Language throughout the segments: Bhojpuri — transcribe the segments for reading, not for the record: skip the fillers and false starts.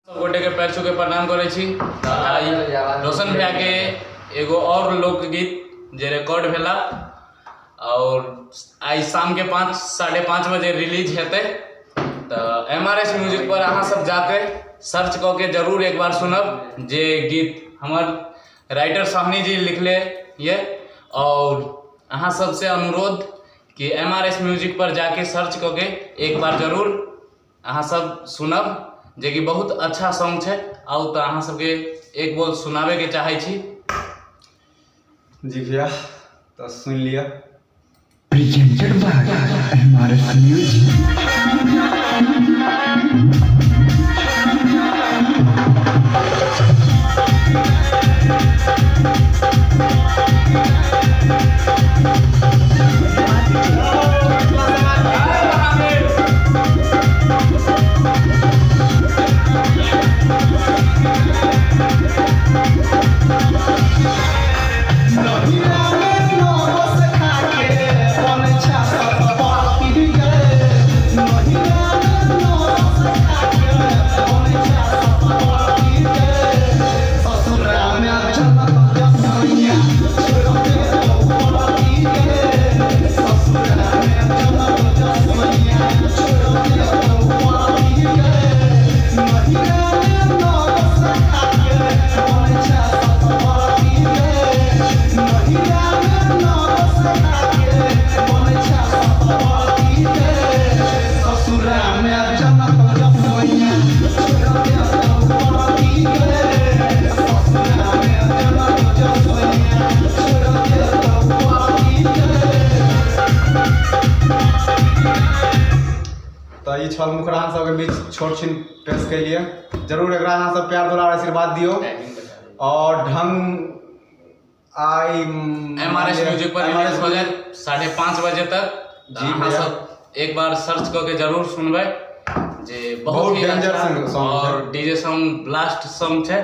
गोटे के पैर छू के प्रणाम करे छी। आई रोशन भैया के एगो और लोकगीत जे रिकॉर्ड भेला और आई शाम के 5-5:30 बजे रिलीज हेते। तो MRS म्यूजिक पर अहाँ सब जाके सर्च क के जरूर एक बार सुनब। जे गीत हमर राइटर साहनी जी लिखले ये, और अहाँ सबसे अनुरोध कि MRS म्यूजिक पर जाके सर्च क के एक बार जरूर अहाँ सब सुनब, जे कि बहुत अच्छा सॉन्ग है। आउ तो अहाँ सबके एक बोल सुनावे के चाहे छी। जी भैया तो सुन लिया। Presented by MRS music. तो ये छल मुखरान सबके बीच छोट छिन पेश के लिए जरूर एक अहाँ सब प्यार दुलार आशीर्वाद दियो। और ढंग आई MRS म्यूजिक पर रिलीज हो जाए 5:30 बजे तक। जी अहाँ सब एक बार सर्च करके जरूर सुनबे। जे बहुत ही डेंजर अच्छा सॉन्ग और डीजे सॉन्ग ब्लास्ट सॉन्ग है।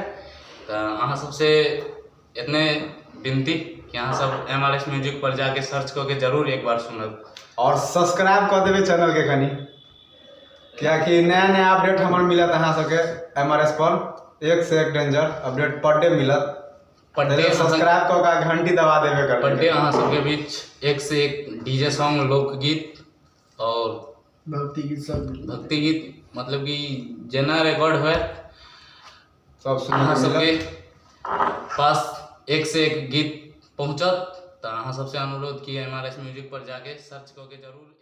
तो अहाँ सबसे इतने विनती कि अहाँ सब MRS म्यूजिक पर जाके सर्च करके जरूर एक बार सुनब और सब्सक्राइब कर देवे चैनल के कनी, क्या कि नया नया अपडेट हमार मिलत अहाँ सबके MRS पर। एक से एक डेंजर अपडेट पर डे मिलत। पर डे सब्सक्राइब कर के घंटी दबा देवे कर। पर डे अहाँ सबके बीच एक से एक डीजे सॉन्ग, लोकगीत और भक्ति गीत सब भक्ति गीत, मतलब कि जेना रिकॉर्ड हुए सब अहाँ सुन सबके पास एक से एक गीत पहुँचत। तो अहाँ सबसे अनुरोध कि MRS म्यूजिक पर जाके सर्च करके जरूर